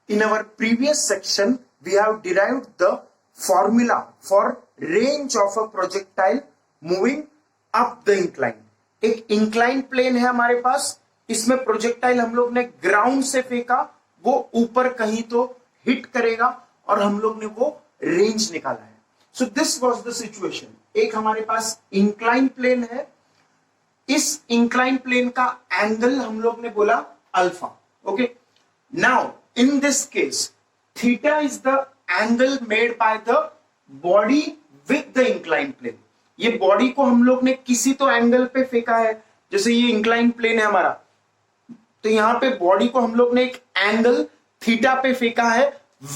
In our previous section, we have derived the formula for range of a projectile moving up the incline. एक incline plane है हमारे पास, इसमें projectile हम लोग ने ग्राउंड से फेंका, वो ऊपर कहीं तो हिट करेगा और हम लोग ने वो रेंज निकाला है. सो दिस वाज द सिचुएशन. एक हमारे पास इंक्लाइन प्लेन है, इस इंक्लाइन प्लेन का एंगल हम लोग ने बोला alpha. Okay, now in this case theta is the angle made by the body with the incline plane. ये बॉडी को हम लोग ने किसी तो एंगल पे फेंका है, जैसे ये इंक्लाइन प्लेन है हमारा, तो यहां पे बॉडी को हम लोग ने एक एंगल थीटा पे फेंका है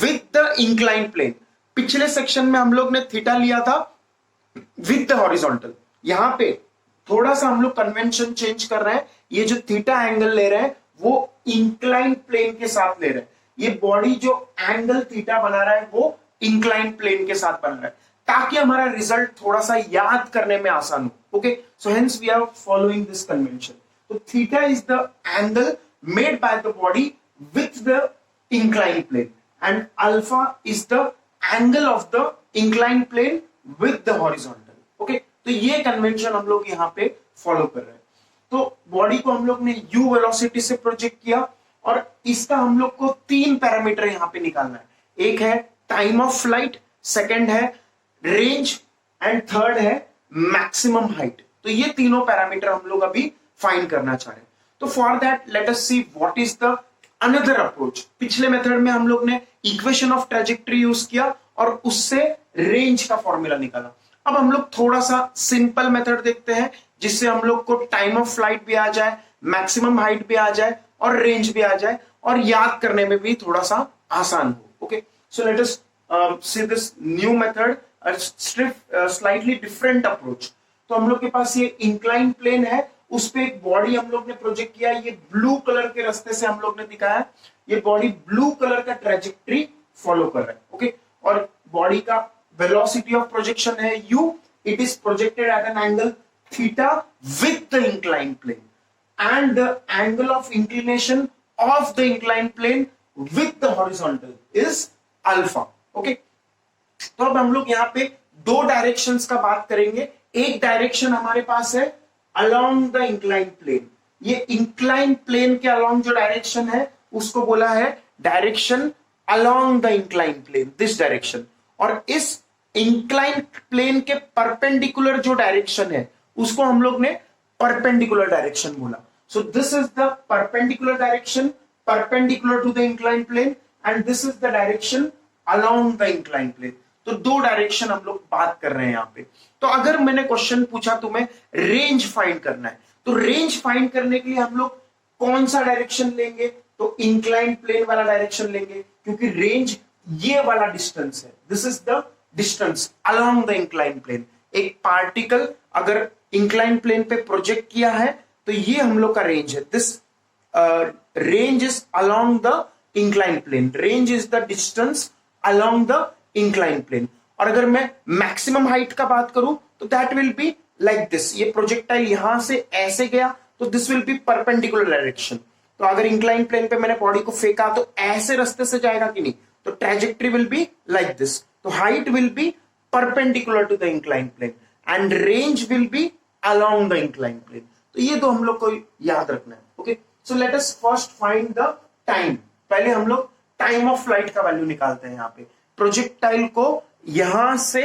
विद द इंक्लाइन प्लेन. पिछले सेक्शन में हम लोग ने थीटा लिया था विद द हॉरिजॉन्टल. यहां पे थोड़ा सा हम लोग कन्वेंशन चेंज कर रहे हैं. ये जो थीटा एंगल ले रहे हैं वो इंक्लाइन प्लेन के साथ ले रहे हैं. ये बॉडी जो एंगल थीटा बना रहा है वो इंक्लाइन प्लेन के साथ बन रहा है, ताकि हमारा रिजल्ट थोड़ा सा याद करने में आसान हो. Okay, so hence we are following this convention. तो theta is the angle made by the body with the incline plane and alpha is the angle of the incline plane with the horizontal. Okay, तो ये convention हम लोग यहाँ पे follow कर रहे हैं. तो बॉडी को हम लोग ने u वेलोसिटी से प्रोजेक्ट किया और इसका हम लोग को तीन पैरामीटर यहाँ पे निकालना है. एक है टाइम ऑफ फ्लाइट, सेकंड है रेंज एंड थर्ड है मैक्सिमम हाइट. तो ये तीनों पैरामीटर हम लोग अभी फाइंड करना चाह रहे हैं. तो for that let us see what is the another approach. पिछले मेथड में हम लोग ने इक्वेशन ऑफ ट्रेजेक्टरी यूज किया और उससे रेंज का फॉर्मूला निकाला. अब हम लोग थोड़ा सा सिंपल मेथड देखते हैं, जिससे हम लोग को टाइम ऑफ फ्लाइट भी आ जाए, मैक्सिमम हाइट भी आ जाए और रेंज भी आ जाए और याद करने में भी थोड़ा सा आसान हो. Okay, so let us see this new method, slightly different approach. तो हम लोग के पास ये इंक्लाइन प्लेन है, उस पे एक बॉडी हम लोग ने प्रोजेक्ट किया. ये ब्लू कलर के रास्ते से हम लोग ने दिखाया, ये बॉडी ब्लू कलर का ट्रेजेक्टरी फॉलो कर रहा है. ओके, और बॉडी का वेलोसिटी ऑफ प्रोजेक्शन है u. It is projected at an angle theta with the incline plane and the angle of inclination of the incline plane with the horizontal is alpha. Okay, तो अब हम लोग यहाँ पे दो directions का बात करेंगे. एक डायरेक्शन हमारे पास है अलोंग द इंक्लाइन प्लेन. ये इंक्लाइन प्लेन के अलोंग जो डायरेक्शन है उसको बोला है direction along the incline plane, this direction. और इस इंक्लाइन प्लेन के परपेंडिकुलर जो डायरेक्शन है उसको हम लोग ने परपेंडिकुलर डायरेक्शन बोला. So this is the perpendicular direction perpendicular to the incline plane and this is the direction along the incline plane. तो दो डायरेक्शन हम लोग बात कर रहे हैं यहाँ पे. तो अगर मैंने क्वेश्चन पूछा तुम्हें रेंज फाइंड करना है, तो रेंज फाइंड करने के लिए हम लोग कौन सा डायरेक्शन लेंगे? तो इंक्लाइन प्लेन वाला डायरेक्शन लेंगे, क्योंकि रेंज ये वाला डिस्टेंस है. This is the distance along the incline plane. एक पार्टिकल अगर इंक्लाइन प्लेन पे प्रोजेक्ट किया है तो ये हम लोग का रेंज है. This range is along the incline plane. Range is the distance along the incline plane. और अगर मैं मैक्सिमम हाइट का बात करूं तो that will be like this. ये प्रोजेक्टाइल यहां से ऐसे गया तो this will be perpendicular direction. तो अगर इंक्लाइन प्लेन पे मैंने बॉडी को फेंका तो ऐसे रास्ते से जाएगा कि नहीं? तो trajectory will be like this. तो height will be perpendicular to the incline plane and range will be along the incline plane. तो ये तो हम लोग को याद रखना है. Okay, so let us first find the time. पहले हम लोग टाइम ऑफ फ्लाइट का वैल्यू निकालते हैं. यहाँ पे प्रोजेक्टाइल को यहां से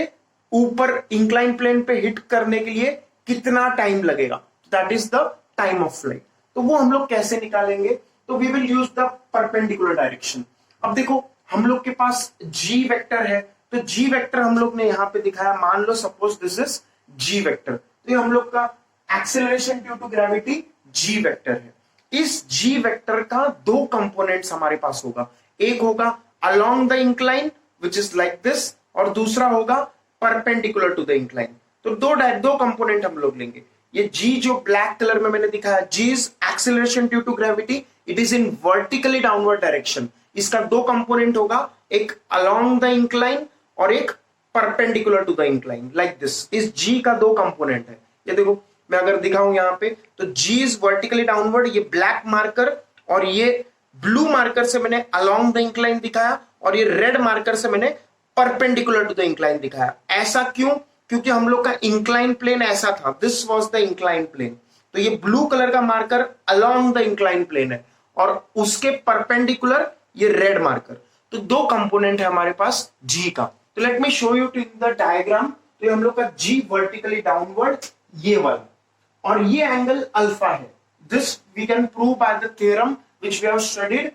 ऊपर इंक्लाइन प्लेन पे हिट करने के लिए कितना टाइम लगेगा, that is the time of flight. तो वो हम लोग कैसे निकालेंगे? तो we will use the perpendicular direction. अब देखो हम लोग के पास g वेक्टर है, तो g वेक्टर हम लोग ने यहां पे दिखाया. मान लो suppose this is g vector, तो ये हम लोग का acceleration due to gravity g vector है. इस g वेक्टर का दो कंपोनेंट्स हमारे पास होगा. एक होगा along the incline which is like this और दूसरा होगा परपेंडिकुलर टू द इंक्लाइन. तो दो कंपोनेंट हम लोग लेंगे. ये g जो ब्लैक कलर में मैंने दिखाया, g is acceleration due to gravity. It is in vertically downward direction. इसका दो कंपोनेंट होगा, एक अलोंग द इंक्लाइन और एक perpendicular to the incline like this. इस g का दो कंपोनेंट है. ये देखो मैं अगर दिखाऊं यहाँ पे तो g इज वर्टिकली डाउनवर्ड, ये ब्लैक मार्कर, और ये ब्लू मार्कर से मैंने अलोंग द इंक्लाइन दिखाया और ये रेड मार्कर से मैंने परपेंडिकुलर टू द इंक्लाइन दिखाया। ऐसा क्यों? क्योंकि हम लोग का इंक्लाइन प्लेन ऐसा था, this was the incline plane. तो ये ब्लू कलर का marker along the incline plane है और उसके परपेंडिकुलर ये रेड मार्कर। तो दो कंपोनेंट है हमारे पास जी का। तो let me show you two in the diagram. तो हम लोग का जी वर्टिकली डाउनवर्ड ये वाला, और ये एंगल अल्फा है। This we can prove by the theorem which we have studied.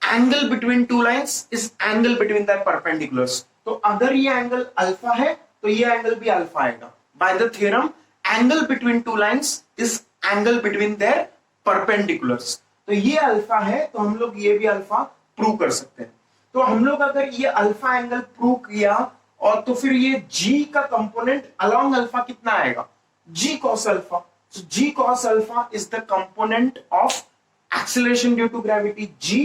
Angle between two lines is angle between the perpendiculars. तो अगर ये एंगल अल्फा है तो ये एंगल भी अल्फा आएगा। Bye the theorem angle between two lines is angle between their perpendiculars. तो ये अल्फा है तो हम लोग ये भी अल्फा प्रूव कर सकते हैं। तो हम लोग अगर ये अल्फा एंगल प्रूव किया और तो फिर ये जी का कंपोनेंट अलोंग अल्फा कितना आएगा? G cos alpha. So g cos alpha is the component of acceleration due to gravity g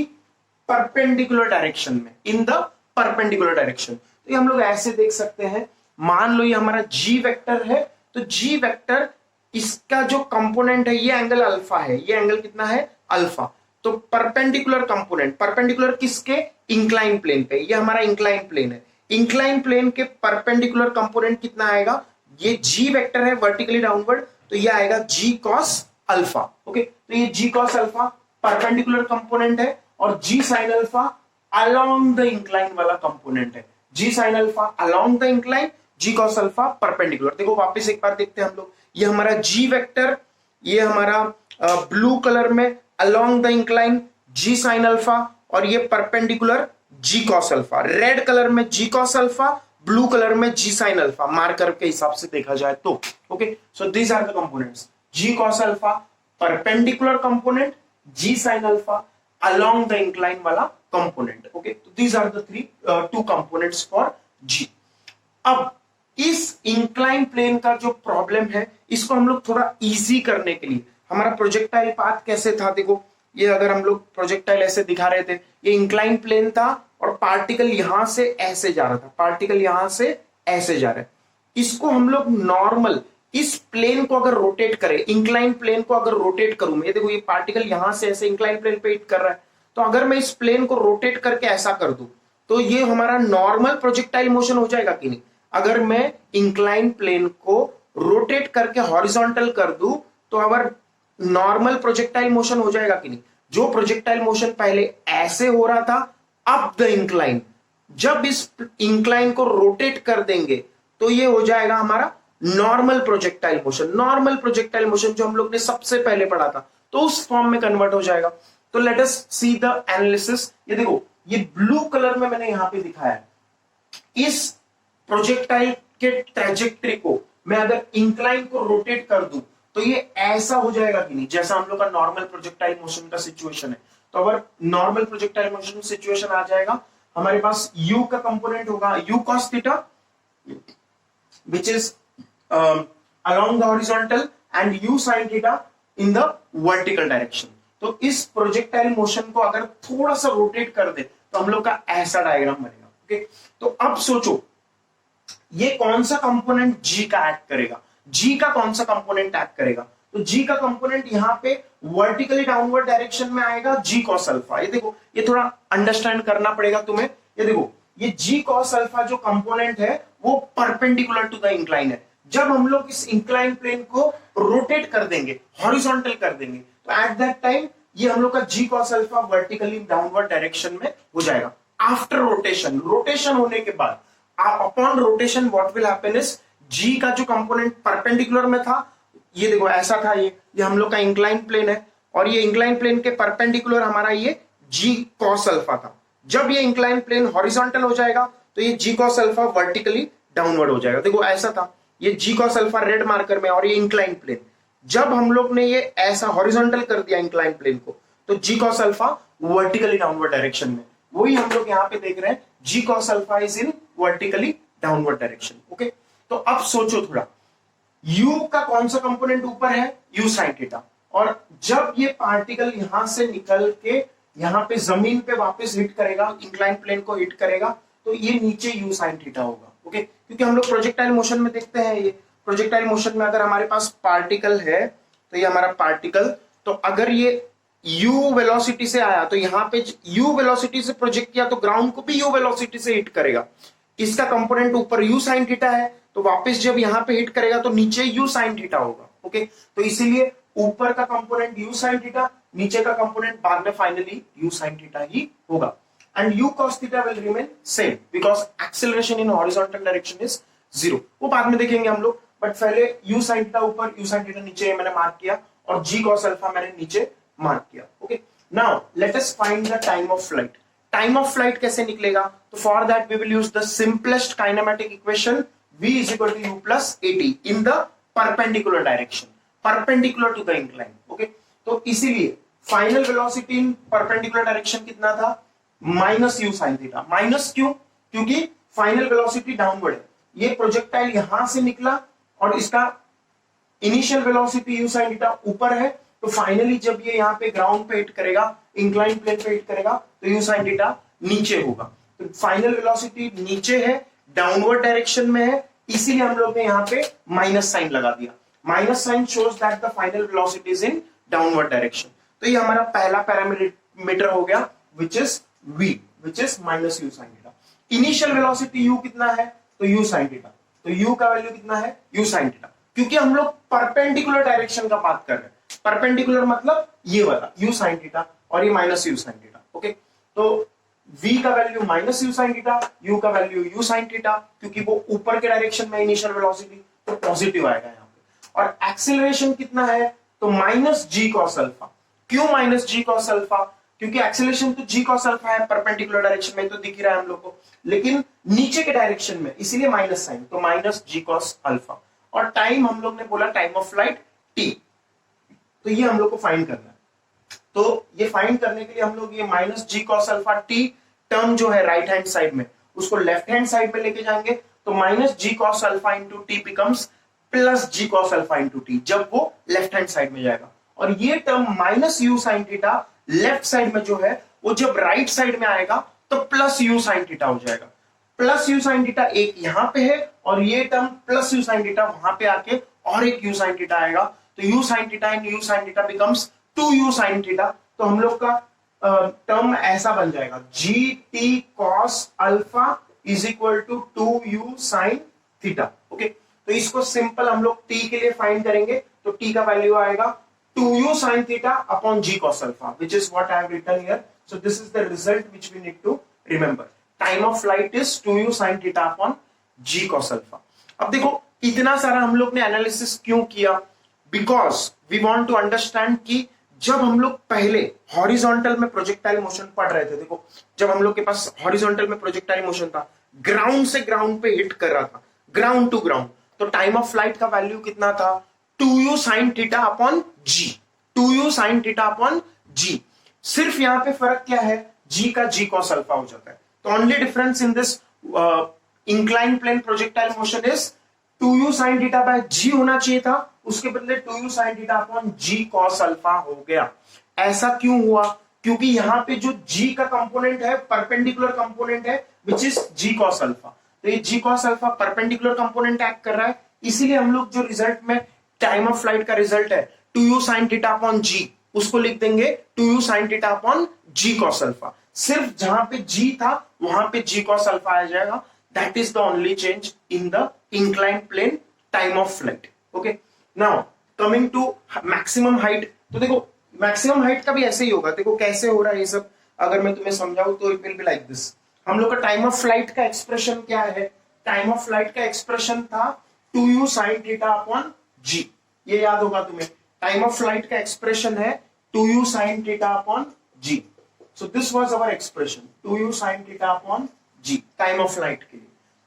perpendicular direction में, in the perpendicular direction। तो ये हम लोग ऐसे देख सकते हैं, मान लो ये हमारा g वेक्टर है, तो g वेक्टर इसका जो कंपोनेंट है ये एंगल अल्फा है, ये एंगल कितना है? अल्फा। तो परपेंडिकुलर कंपोनेंट, परपेंडिकुलर किसके? इंक्लाइन प्लेन पे। ये हमारा इंक्लाइन प्लेन है, इंक्लाइन प्लेन के परपेंडिकुलर कंपोनेंट कितना आएगा? ये g वेक्टर है वर्टिकली डाउनवर्ड, तो ये आएगा g cos अल्फा। ओके, तो ये g cos alpha perpendicular component है और g sin alpha along the incline वाला कंपोनेंट है। g sin alpha along the incline, g cos alpha perpendicular. देखो वापस एक बार देखते हैं हम लोग। ये हमारा g वेक्टर, ये हमारा ब्लू कलर में along the incline g sin alpha, और ये perpendicular g cos alpha. Red colour में g cos alpha, blue colour में g sin अल्फा, मार्कर के हिसाब से देखा जाए तो। Okay, so these are the components, g cos alpha perpendicular component, g sin alpha along the incline वाला component. Okay, तो these are the two components for g। अब इस इंक्लाइन प्लेन का जो प्रॉब्लम है इसको हम लोग थोड़ा इजी करने के लिए, हमारा प्रोजेक्टाइल पाथ कैसे था? देखो, ये अगर हम लोग प्रोजेक्टाइल ऐसे दिखा रहे थे, ये इंक्लाइन प्लेन था और पार्टिकल यहां से ऐसे जा रहा था, पार्टिकल यहां से ऐसे जा रहा है। इसको हम लोग नॉर्मल इस प्लेन को अगर रोटेट करें, इंक्लाइन प्लेन को अगर रोटेट करूं मैं, देखो ये पार्टिकल यहां से ऐसे इंक्लाइन प्लेन पे हिट कर रहा है, तो अगर मैं इस प्लेन को रोटेट करके ऐसा कर दूं तो ये हमारा नॉर्मल प्रोजेक्टाइल मोशन हो जाएगा कि नहीं? अगर मैं इंक्लाइन प्लेन को रोटेट करके हॉरिजॉन्टल कर दूं तो अगर नॉर्मल प्रोजेक्टाइल मोशन हो जाएगा कि नहीं? जो प्रोजेक्टाइल मोशन पहले ऐसे हो रहा था अप द इंक्लाइन, जब इस इंक्लाइन को रोटेट कर देंगे तो ये हो जाएगा हमारा normal projectile motion. Normal projectile motion जो हम लोग ने सबसे पहले पढ़ा था, तो उस फॉर्म में कन्वर्ट हो जाएगा। तो let us see the analysis. ये देखो, ये ब्लू कलर में मैंने यहां पे दिखाया है, इस प्रोजेक्टाइल के ट्रेजेक्टरी को मैं अगर इंक्लाइन को रोटेट कर दूं तो ये ऐसा हो जाएगा कि नहीं, जैसा हम लोग का नॉर्मल प्रोजेक्टाइल मोशन का सिचुएशन है। तो अगर नॉर्मल प्रोजेक्टाइल मोशन सिचुएशन आ जाएगा, हमारे पास u का कंपोनेंट होगा u cos theta which is along the horizontal and u sin theta in the vertical direction। तो इस प्रोजेक्टाइल मोशन को अगर थोड़ा सा रोटेट कर दे तो हम लोग का ऐसा डायग्राम बनेगा। ओके, तो अब सोचो ये कौन सा कंपोनेंट g का एक्ट करेगा? g का कौन सा कंपोनेंट एक्ट करेगा? तो g का कंपोनेंट यहां पे वर्टिकली डाउनवर्ड डायरेक्शन में आएगा g cos अल्फा। ये देखो, ये थोड़ा अंडरस्टैंड करना पड़ेगा तुम्हें। ये देखो, ये g cos अल्फा जो कंपोनेंट है वो परपेंडिकुलर टू द इंक्लाइन है। जब हम लोग इस इंक्लाइन प्लेन को रोटेट कर देंगे, हॉरिजॉन्टल कर देंगे, तो एट दैट टाइम ये हम लोग का g cos alpha vertically downward direction में हो जाएगा। आफ्टर रोटेशन, रोटेशन होने के बाद, upon rotation what will happen is g का जो कंपोनेंट परपेंडिकुलर में था, ये देखो ऐसा था, ये हम लोग का इंक्लाइन प्लेन है और ये इंक्लाइन प्लेन के परपेंडिकुलर हमारा ये g cos अल्फा था। जब ये इंक्लाइन प्लेन हॉरिजॉन्टल हो जाएगा तो ये g cos alpha vertically downward हो जाएगा। देखो ऐसा था, ये g cos alpha red marker में और ये इंक्लाइन प्लेन। जब हम लोग ने ये ऐसा हॉरिजॉन्टल कर दिया इंक्लाइन प्लेन को, तो g cos alpha vertically downward direction में, वही हम लोग यहाँ पे देख रहे हैं, g cos alpha is in vertically downward direction. Okay, तो अब सोचो थोड़ा, u का कौन सा कंपोनेंट ऊपर है? u sin theta. और जब ये पार्टिकल यहां से निकल के यहां पे जमीन पे वापस हिट करेगा, इंक्लाइन प्लेन को हिट करेगा, तो ये नीचे u sin थीटा होगा। ओके, क्योंकि हम लोग प्रोजेक्टाइल मोशन में देखते हैं, ये प्रोजेक्टाइल मोशन में अगर हमारे पास पार्टिकल है, तो ये हमारा पार्टिकल, तो अगर ये u वेलोसिटी से आया तो यहां पे u वेलोसिटी से प्रोजेक्ट किया तो ग्राउंड को भी u वेलोसिटी से हिट करेगा। इसका कंपोनेंट ऊपर u sin थीटा है तो वापस जब यहां पे हिट करेगा तो नीचे u sin थीटा होगा। ओके, तो इसीलिए ऊपर का कंपोनेंट u sin थीटा, नीचे का कंपोनेंट बाद में फाइनली u sin थीटा ही होगा। And u cos theta will remain same because acceleration in horizontal direction is 0। वो बाद में देखेंगे हम लोग, बट पहले u sin थीटा ऊपर, u sin थीटा नीचे मैंने मार्क किया और g cos अल्फा मैंने नीचे मार्क किया। Okay, now let us find the time of flight. Time of flight कैसे निकलेगा? तो for that we will use the simplest kinematic equation v is equal to u plus at in the perpendicular direction, perpendicular to the incline। Okay, तो इसीलिए final velocity इन perpendicular direction कितना था? Minus u sin theta. Minus क्यों? क्योंकि final velocity downward है, ये projectile यहां से निकला और इसका initial velocity u sin theta ऊपर है, तो फाइनली जब ये यहाँ पे ग्राउंड पे हिट करेगा, इंक्लाइन प्लेन पे हिट करेगा तो u sin थीटा नीचे होगा। तो फाइनल वेलोसिटी नीचे है, डाउनवर्ड डायरेक्शन में है, इसीलिए हम लोग ने यहाँ पे माइनस साइन लगा दिया। Minus sign shows that the final velocity is in downward direction. तो ये हमारा पहला पैरामीटर हो गया which is v, which is minus u sin theta. Initial velocity u कितना है? तो u sin थीटा। तो u का वैल्यू कितना है? u sin theta. क्योंकि हम लोग परपेंडिकुलर डायरेक्शन का बात कर रहे हैं, परपेंडिकुलर मतलब ये वाला u sin थीटा और ये minus u sin theta. Okay, तो v का value minus u sin theta, u का वैल्यू u sin थीटा, क्योंकि वो ऊपर के डायरेक्शन में इनिशियल वेलोसिटी, तो पॉजिटिव आएगा यहाँ पे। और एक्सेलरेशन कितना है? तो माइनस g cos अल्फा। क्यों माइनस g cos अल्फा? क्योंकि एक्सेलरेशन तो g cos अल्फा है, परपेंडिकुलर डायरेक्शन में तो दिख ही रहा है हम लोग को, लेकिन नीचे के डायरेक्शन में, इसीलिए माइनस साइन, तो माइनस g cos अल्फा। और टाइम हम लोग ने बोला टाइम ऑफ फ्लाइट t, तो ये हम लोग को फाइंड करना है। तो ये फाइंड करने के लिए हम लोग ये minus g cos alpha t term जो है राइट हैंड साइड में, उसको लेफ्ट हैंड साइड में लेके जाएंगे, तो minus g cos alpha into t becomes plus g cos alpha into t, जब वो लेफ्ट हैंड साइड में जाएगा। और ये term minus u sin theta left side में जो है, वो जब राइट साइड में आएगा तो प्लस u sin थीटा हो जाएगा। प्लस u sin थीटा एक यहां पे है और ये term plus u sin theta वहां पे आके और एक u sin थीटा आएगा, तो u sin theta and u sin theta becomes 2u sin theta. तो हम लोग का टर्म ऐसा बन जाएगा gt cos alpha is equal to 2u sin theta. Okay, तो इसको सिंपल हम लोग t के लिए फाइंड करेंगे, तो t का वैल्यू आएगा 2u sin theta upon g cos alpha, which is what I have written here. So this is the result which we need to remember. Time of flight is 2u sin theta upon g cos alpha. अब देखो इतना सारा हम लोग ने analysis क्यों किया? Because we want to understand कि जब हम लोग पहले हॉरिजॉन्टल में प्रोजेक्टाइल मोशन पढ़ रहे थे, देखो जब हम लोग के पास हॉरिजॉन्टल में प्रोजेक्टाइल मोशन था, ग्राउंड से ग्राउंड पे हिट कर रहा था, ग्राउंड टू ग्राउंड, तो टाइम ऑफ फ्लाइट का वैल्यू कितना था? 2u sin theta upon g, 2u sin theta upon g। सिर्फ यहां पे फर्क क्या है? g का g cos अल्फा हो जाता है। तो only difference in this incline plane projectile motion is 2u sin theta by g होना चाहिए था, उसके बदले 2u sin theta upon g cos alpha हो गया। ऐसा क्यों हुआ? क्योंकि यहां पे जो g का कंपोनेंट है परपेंडिकुलर कंपोनेंट है which is g cos alpha. तो ये g cos alpha perpendicular component act कर रहा है, इसीलिए हम लोग जो रिजल्ट में टाइम ऑफ फ्लाइट का रिजल्ट है 2u sin theta upon g, उसको लिख देंगे 2u sin theta upon g cos alpha. सिर्फ जहां पे g था वहां पे g cos अल्फा आ जाएगा। That is the only change in the incline plane time of flight. Okay, now coming to maximum height. तो देखो मैक्सिमम हाइट का भी ऐसे ही होगा। देखो कैसे हो रहा है ये सब, अगर मैं तुम्हें समझाऊं तो it will be like this. हम लोग का टाइम ऑफ फ्लाइट का एक्सप्रेशन क्या है? टाइम ऑफ फ्लाइट का एक्सप्रेशन था 2u sin theta upon g, ये याद होगा तुम्हें। टाइम ऑफ फ्लाइट का एक्सप्रेशन है 2u sin theta upon g। So this was our expression 2u sin theta upon g time of flight के लिए।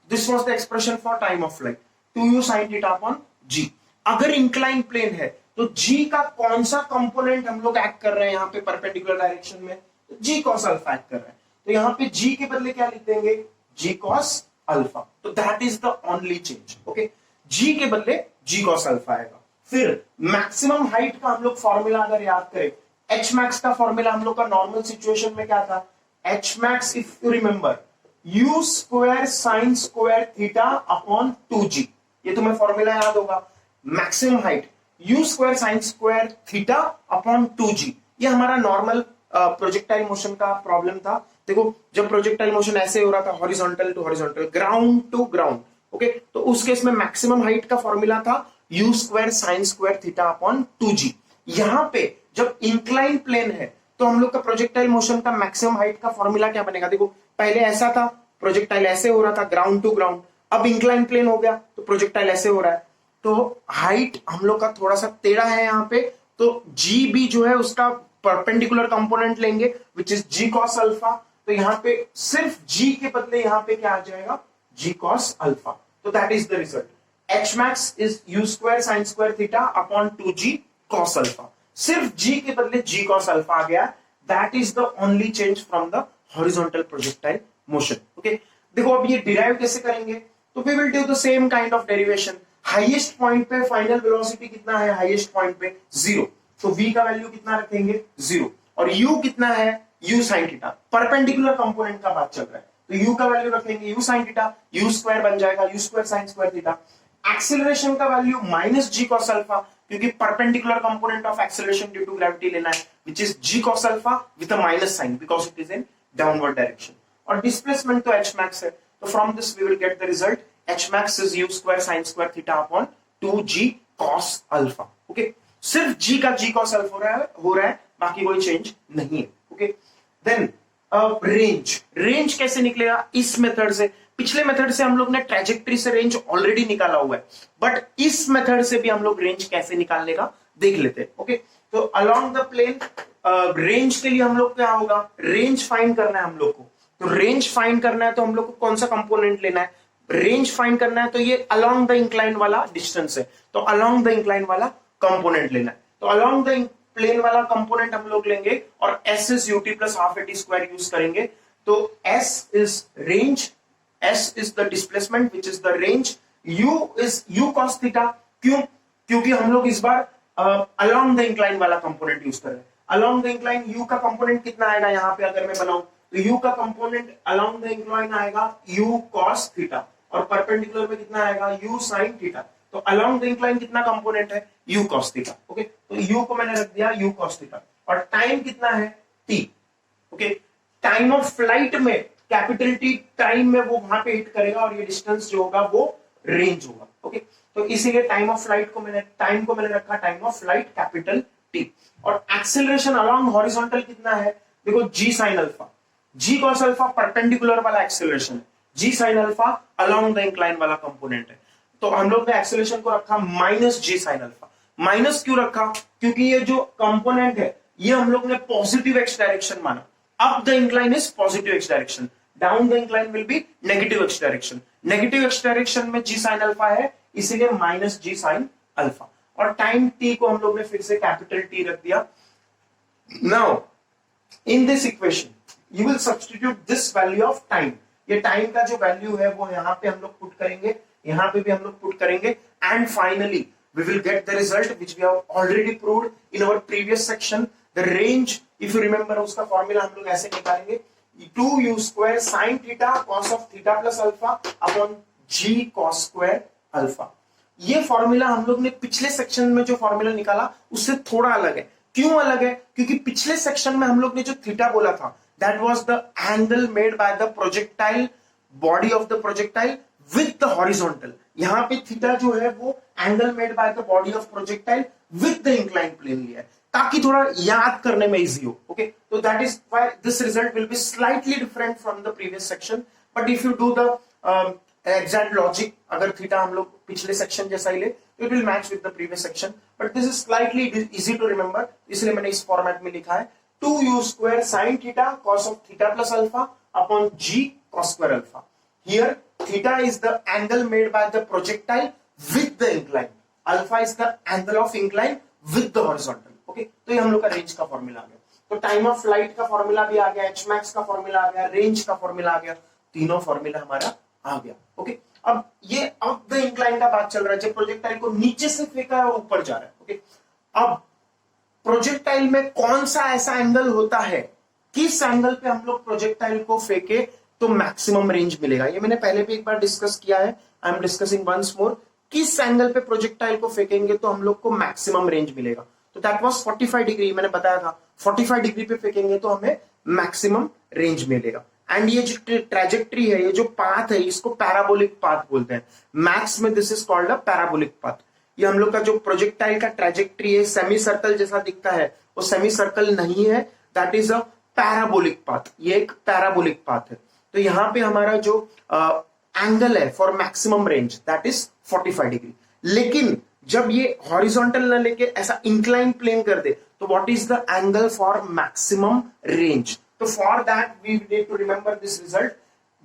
This was the expression for time of flight 2u sin theta upon g। अगर incline plane है तो g का कौन सा component हम लोग एक्ट कर रहे हैं यहाँ पे परपेंडिकुलर डायरेक्शन में? तो g cos अल्फा एक्ट कर रहा है, तो यहाँ पे g के बदले क्या लिख देंगे? g cos alpha. तो that is the only change. Okay, g के बदले g cos अल्फा आएगा। फिर मैक्सिमम हाइट का हम लोग फॉर्मूला अगर याद करें, एच मैक्स का फॉर्मूला हम लोग का नॉर्मल सिचुएशन में क्या था? H max if you remember u square sine square theta upon 2g, ये तुम्हें फॉर्मूला याद होगा। Maximum height u square sine square theta upon 2g, ये हमारा नॉर्मल प्रोजेक्टाइल मोशन का प्रॉब्लम था। देखो जब प्रोजेक्टाइल मोशन ऐसे हो रहा था horizontal to horizontal, ground to ground, okay, तो उस केस में मैक्सिमम हाइट का फॉर्मूला था u square sine square theta upon 2g। यहां पे जब इंक्लाइन प्लेन है तो हम लोग का प्रोजेक्टाइल मोशन का मैक्सिमम हाइट का फॉर्मूला क्या बनेगा? देखो पहले ऐसा था, प्रोजेक्टाइल ऐसे हो रहा था ग्राउंड टू ग्राउंड, अब इंक्लाइन प्लेन हो गया तो प्रोजेक्टाइल ऐसे हो रहा है, तो हाइट हम लोग का थोड़ा सा टेढ़ा है यहाँ पे, तो जी भी जो है उसका परपेंडिकुलर कंपोनेंट लेंगे which is g cos alpha. तो यहाँ पे सिर्फ जी के बदले यहाँ पे क्या आ जाएगा? G cos alpha. तो that is the result, H max is u square sine square theta upon 2g cos alpha. सिर्फ g के बदले g कॉस अल्फा आ गया। That is the only change from the horizontal projectile motion. Okay, देखो अब ये derive कैसे करेंगे? तो we will do the same kind of derivation. Highest point पे फाइनल वेलोसिटी कितना है? हाईएस्ट पॉइंट पे 0, तो v का वैल्यू कितना रखेंगे? 0। और u कितना है? u sin theta, perpendicular component का बात चल रहा है, तो u का वैल्यू रखेंगे u sin theta, u square बन जाएगा u square sin square theta. Acceleration का value minus g cos alpha, क्योंकि perpendicular component of acceleration due to gravity लेना है, which is g cos alpha with a minus sign because it is in downward direction. और displacement तो h max है, तो from this we will get the result h max is u square sin square theta upon 2g cos alpha. Okay, सिर्फ g का g cos alpha हो रहा है, बाकी कोई चेंज नहीं है। ओके, देन रेंज कैसे निकलेगा? इस मेथड से। पिछले मेथड से हम लोग ने ट्रेजेक्टरी से रेंज ऑलरेडी निकाला हुआ है, बट इस मेथड से भी हम लोग रेंज कैसे निकालने का देख लेते हैं। ओके, तो अलोंग द प्लेन रेंज के लिए हम लोग क्या होगा? रेंज फाइंड करना है हम लोग को। तो रेंज फाइंड करना है तो हम लोग को कौन सा कंपोनेंट लेना है? रेंज फाइंड करना है तो ये अलोंग द इंक्लाइन वाला डिस्टेंस है, तो अलोंग द इंक्लाइन वाला कंपोनेंट लेना है। तो अलोंग द प्लेन वाला कंपोनेंट हम लोग लेंगे और s is ut plus half eighty square use करेंगे। तो s is range, s is the displacement which is the range, u is u cos theta. क्यों? क्योंकि हम लोग इस बार अलोंग द इंक्लाइन वाला कंपोनेंट यूज कर रहे हैं। अलोंग द इंक्लाइन u का कंपोनेंट कितना आएगा यहाँ पे अगर मैं बनाऊं तो u का कंपोनेंट अलोंग द इंक्लाइन आएगा u cos थीटा, और परपेंडिकुलर में कितना आएगा? u sin theta. तो अलोंग द इंक्लाइन कितना कंपोनेंट है? u cos theta. ओके, तो u को मैंने रख दिया u cos थीटा, और टाइम कितना है? t। Okay, time of flight में कैपिटल T टाइम में वो वहां पे हिट करेगा और ये डिस्टेंस जो होगा वो रेंज होगा। ओके, तो इसीलिए टाइम ऑफ फ्लाइट को मैंने रखा time of flight capital T। और एक्सेलरेशन अलोंग हॉरिजॉन्टल कितना है? देखो g sin alpha, g cos alpha perpendicular वाला एक्सेलरेशन है, g sin alpha along the incline वाला कंपोनेंट है। तो हम लोग ने एक्सेलरेशन को रखा minus g sin alpha. Minus क्यों रखा? क्योंकि ये जो कंपोनेंट है ये हम लोग ने पॉजिटिव एक्स डायरेक्शन माना। Up the incline is positive x direction, down the incline will be negative x direction. Negative x direction में g sin अल्फा है, इसीलिए माइनस g sin अल्फा। और टाइम t को हम लोग ने फिर से कैपिटल T रख दिया। Now in this equation you will substitute this value of time. ये टाइम का जो वैल्यू है वो यहाँ पे हम लोग पुट करेंगे, यहाँ पे भी हम लोग पुट करेंगे, and finally we will get the result which we have already proved in our previous section. The range, if you remember, उसका फॉर्मूला हम लोग ऐसे निकालेंगे 2u square sin theta cos of theta plus alpha upon g cos square alpha। ये formula हम लोग ने पिछले सेक्शन में जो फॉर्मूला निकाला उससे थोड़ा अलग है। क्यों अलग है? क्योंकि पिछले सेक्शन में हम लोग ने जो थीटा बोला था that was the angle made by the projectile body of the projectile with the horizontal। यहां पे थीटा जो है वो angle made by the body of projectile with the incline plane लिया है, ताकि थोड़ा याद करने में इजी हो। ओके, तो that is why this result will be slightly different from the previous section, but if you do the exact logic, अगर थीटा हम लोग पिछले सेक्शन जैसा ही ले तो it will match with the previous section, but this is slightly easy to remember, इसलिए मैंने इस फॉर्मेट में लिखा है 2u square sin theta cos of theta plus alpha upon g cos square alpha। Here theta is the angle made by the projectile with the incline, alpha is the angle of incline with the horizontal। Okay, तो ये हम लोग का range का formula आ गया। तो time of flight का formula भी आ गया, एच मैक्स का फॉर्मूला आ गया, रेंज का फॉर्मूला आ गया, तीनों फॉर्मूला हमारा आ गया। ओके, अब ये अप द इंक्लाइन का बात चल रहा है, जब प्रोजेक्टाइल को नीचे से फेंका है और ऊपर जा रहा है। ओके, अब प्रोजेक्टाइल में कौन सा ऐसा एंगल होता है, किस एंगल पे हम लोग प्रोजेक्टाइल को फेंके तो मैक्सिमम रेंज मिलेगा? ये मैंने पहले भी एक बार डिस्कस किया है, I am discussing once more. किस एंगल पे प्रोजेक्टाइल को फेंकेंगे तो हम लोग को मैक्सिमम रेंज मिलेगा? तो दैट वाज 45 डिग्री। मैंने बताया था 45 डिग्री पे फेंकेंगे तो हमें मैक्सिमम रेंज मिलेगा। एंड ये जो ट्रेजेक्ट्री है, ये जो पाथ है, इसको पैराबोलिक पाथ बोलते हैं। मैथ्स में this is called a parabolic path. ये हम लोग का जो प्रोजेक्टाइल का ट्रेजेक्ट्री है, सेमी सर्कल जैसा दिखता है, वो सेमी सर्कल नहीं है, that is a parabolic path. ये एक पैराबोलिक पाथ है। तो यहां पे हमारा जो एंगल है for maximum range that is 45 degree. लेकिन जब ये हॉरिजॉन्टल न लेके ऐसा इंक्लाइन प्लेन कर दे तो what is the angle for maximum range? तो for that we need to remember this result.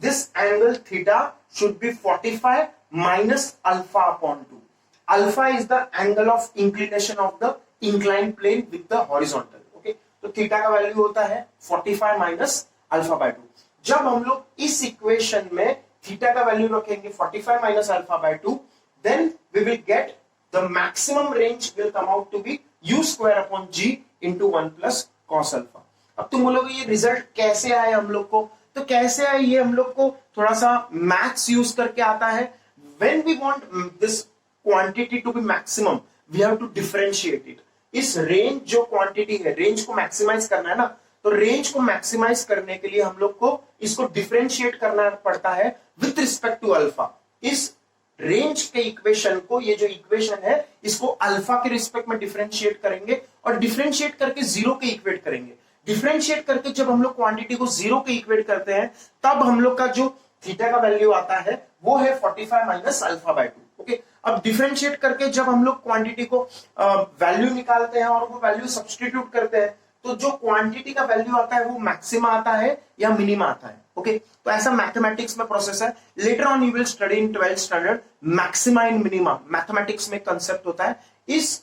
This angle theta should be 45 minus alpha upon 2। Alpha is the angle of inclination of the incline plane with the horizontal. Okay, तो theta का value होता है 45 minus alpha by 2। जब हम लोग इस equation में theta का वैल्यू रखेंगे 45 minus alpha by 2, then we will get the maximum range will come out to be u square upon g into 1 plus cos alpha. अब तुम बोलोगे ये रिजल्ट कैसे आए हम लोग को? तो कैसे आए ये हम लोग को थोड़ा सा मैथ्स यूज करके आता है। When we want this quantity to be maximum we have to differentiate it. इस रेंज जो क्वांटिटी है, रेंज को मैक्सिमाइज करना है ना, तो रेंज को मैक्सिमाइज करने के लिए हम लोग को इसको डिफरेंशिएट करना पड़ता है विथ रिस्पेक्ट टू अल्फा। इस रेंज के इक्वेशन को, ये जो इक्वेशन है, इसको अल्फा के रिस्पेक्ट में डिफरेंशिएट करेंगे और डिफरेंशिएट करके जीरो के इक्वेट करेंगे। डिफरेंशिएट करके जब हम लोग क्वांटिटी को जीरो के इक्वेट करते हैं तब हम लोग का जो थीटा का वैल्यू आता है वो है 45 माइनस अल्फा बाय 2। ओके, अब डिफरेंशिएट करके जब हम लोग क्वांटिटी को वैल्यू निकालते हैं और वो वैल्यू सब्स्टिट्यूट करते हैं तो जो क्वांटिटी का वैल्यू आता है वो मैक्सिमा आता है या मिनिमा आता है। ओके, तो ऐसा मैथमेटिक्स में प्रोसेस है। Later on you will study in 12th standard maxima and minima. Mathematics में कंसेप्ट होता है। इस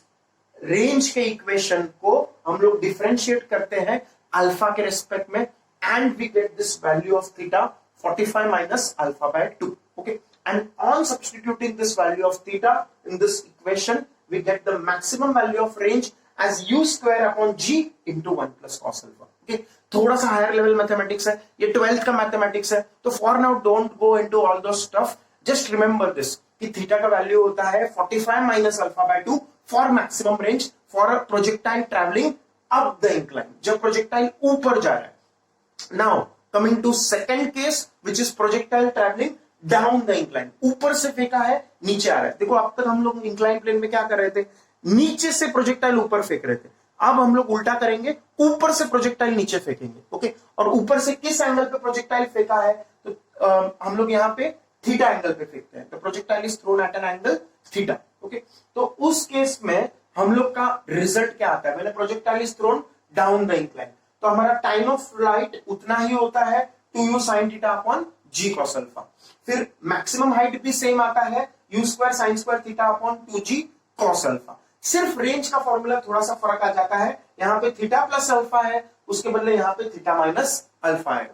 रेंज के इक्वेशन को हम लोग डिफरेंशिएट करते हैं अल्फा के रिस्पेक्ट में and we get this value of theta 45 minus alpha by 2। Okay, and on substituting this value of theta in this equation we get the maximum value of range as u square upon g into 1 plus cos alpha। okay, थोड़ा सा higher level mathematics है, ये 12th का mathematics है। तो for now don't go into all those stuff, just remember this कि theta का value होता है 45 minus alpha by 2 for maximum range for a projectile travelling up the incline, जब प्रोजेक्टाइल ऊपर जा रहा है। Now coming to second case which is projectile travelling down the incline. ऊपर से फेंका है, नीचे आ रहा है। देखो अब तक हम लोग इंक्लाइन प्लेन में क्या कर रहे थे, नीचे से प्रोजेक्टाइल ऊपर फेंक रहे थे। अब हम लोग उल्टा करेंगे, ऊपर से प्रोजेक्टाइल नीचे फेंकेंगे। ओके, और ऊपर से किस एंगल पे प्रोजेक्टाइल फेंका है, तो हम लोग यहाँ पे थीटा एंगल पे फेंकते हैं। तो projectile is thrown at an angle theta. Okay, तो उस केस में हम लोग का रिजल्ट क्या आता है, मैंने projectile is throne down the incline, तो हमारा टाइम ऑफ फ्लाइट उतना ही होता है 2u sin theta upon g cos alpha. फिर मैक्सिमम हाइट भी सेम आता है u square sine square theta upon 2g cos alpha. सिर्फ रेंज का फॉर्मूला थोड़ा सा फर्क आ जाता है, यहाँ पे थीटा प्लस अल्फा है, उसके बदले यहाँ पे थीटा माइनस अल्फा है।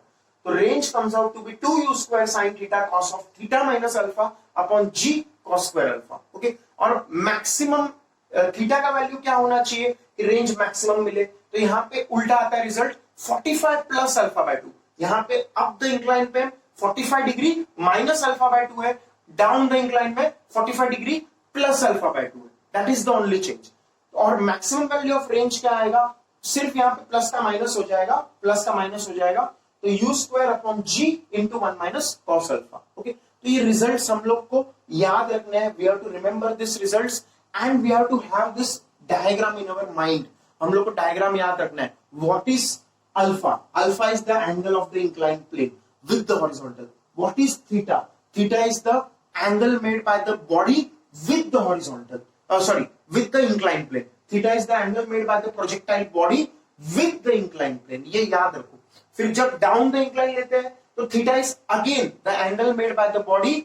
तो range comes out to be 2u square sine theta cos of theta minus alpha upon g cos square alpha. Okay, और मैक्सिमम थीटा का वैल्यू क्या होना चाहिए कि रेंज मैक्सिमम मिले, तो यहाँ पे उल्टा आता है रिजल्ट 45 प्लस अल्फा बाय 2। यहाँ पे अप द इंक्लाइन पे 45 डिग्री माइनस अल्फा बाय 2 है, डाउन द इंक्लाइन में 45 डिग्री प्लस अल्फा बाय 2 है। That is the only change. और मैक्सिमम वैल्यू ऑफ रेंज क्या आएगा, सिर्फ यहाँ पे प्लस का माइनस हो जाएगा, प्लस का माइनस हो जाएगा, तो u square upon g into 1 minus cos alpha. Okay, तो ये रिजल्ट हम लोग को याद रखने हैं। We have to remember this results and we have to have this diagram in our mind. हम लोग को डायग्राम याद रखना है। What is alpha? Alpha is the angle of the incline plane with the horizontal. What is theta? Theta is the angle made by the body with the horizontal. With the inclined plane. Theta is the angle made by the projectile body with the inclined plane. ये याद रखो। फिर जब down the incline लेते हैं तो theta is again the angle made by the body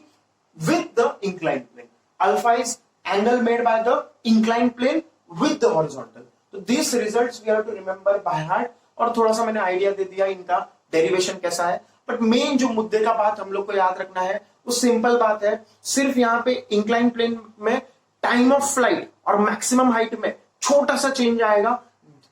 with the inclined plane. Alpha is angle made by the inclined plane with the horizontal. तो these results we have to remember by heart। और थोड़ा सा मैंने idea दे दिया इनका derivation कैसा है, but main जो मुद्दे का बात हम लोग को याद रखना है वो सिंपल बात है। सिर्फ यहाँ पे इंक्लाइन प्लेन में टाइम ऑफ फ्लाइट और मैक्सिमम हाइट में छोटा सा चेंज आएगा।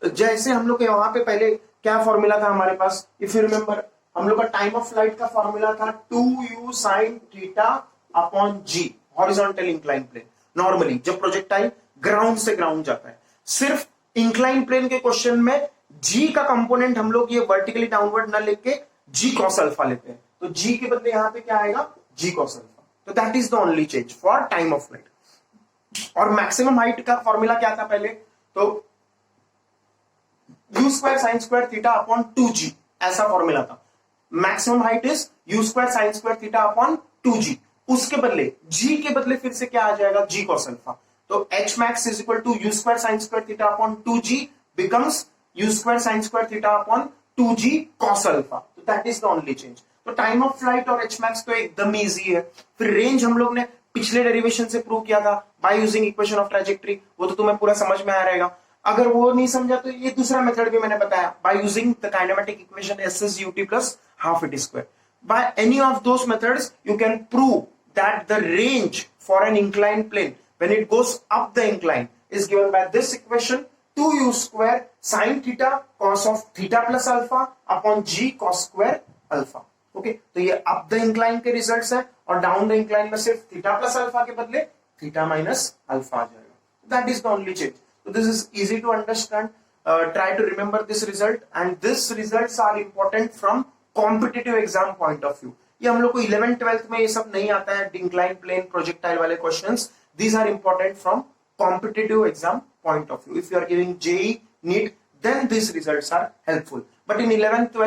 जैसे हम लोग वहां पे पहले क्या फॉर्मूला था हमारे पास, इफ यू रिमेंबर, हम लोग का टाइम ऑफ फ्लाइट का फॉर्मूला था 2u sin theta upon g, horizontal incline plane. Normally जब प्रोजेक्टाइल ग्राउंड से ग्राउंड जाता है, सिर्फ इंक्लाइन प्लेन के क्वेश्चन में जी का कंपोनेंट हम लोग ये वर्टिकली डाउनवर्ड ना लेके जी कॉस अल्फा लेते हैं, तो जी के बदले यहां पे क्या आएगा, जी कॉस अल्फा। तो that is the only change for time of flight. और मैक्सिमम हाइट का फॉर्मूला क्या था पहले, तो u square sine square theta upon 2g, ऐसा फॉर्मूला था। Maximum height is u square sine square theta upon 2g। उसके बदले g के बदले फिर से क्या आ जाएगा, g cos अल्फा। तो h max is equal to U square sine square theta upon 2g becomes U square sine square theta upon 2g cos alpha. तो that is the only change. तो टाइम ऑफ फ्लाइट और h max तो एकदम easy है। फिर range हम लोग ने पिछले डेरिवेशन से प्रूव किया था by using equation of trajectory, वो तो तुम्हें पूरा समझ में आ रहेगा। अगर वो नहीं समझा तो ये दूसरा मेथड भी मैंने बताया, by using the kinematic equation S is UT plus half it square. By any of those methods you can prove that the range for an inclined plane when it goes up the incline is given by this equation 2u square sin theta cos of theta plus alpha upon g cos square alpha। Okay, तो ये up the incline के results है, और down the incline में सिर्फ theta plus alpha के बदले theta minus alpha आ जाएगा। That is the only change. So this is easy to understand. Try to remember this result, and this results are important from competitive exam point of view. ये हम लोग को 11th 12th में ये सब नहीं आता है, इंक्लाइन प्लेन प्रोजेक्टाइल वाले questions. These are important from competitive exam point of view. If you are giving JEE, NEET, then these results are helpful. But in 11th 12th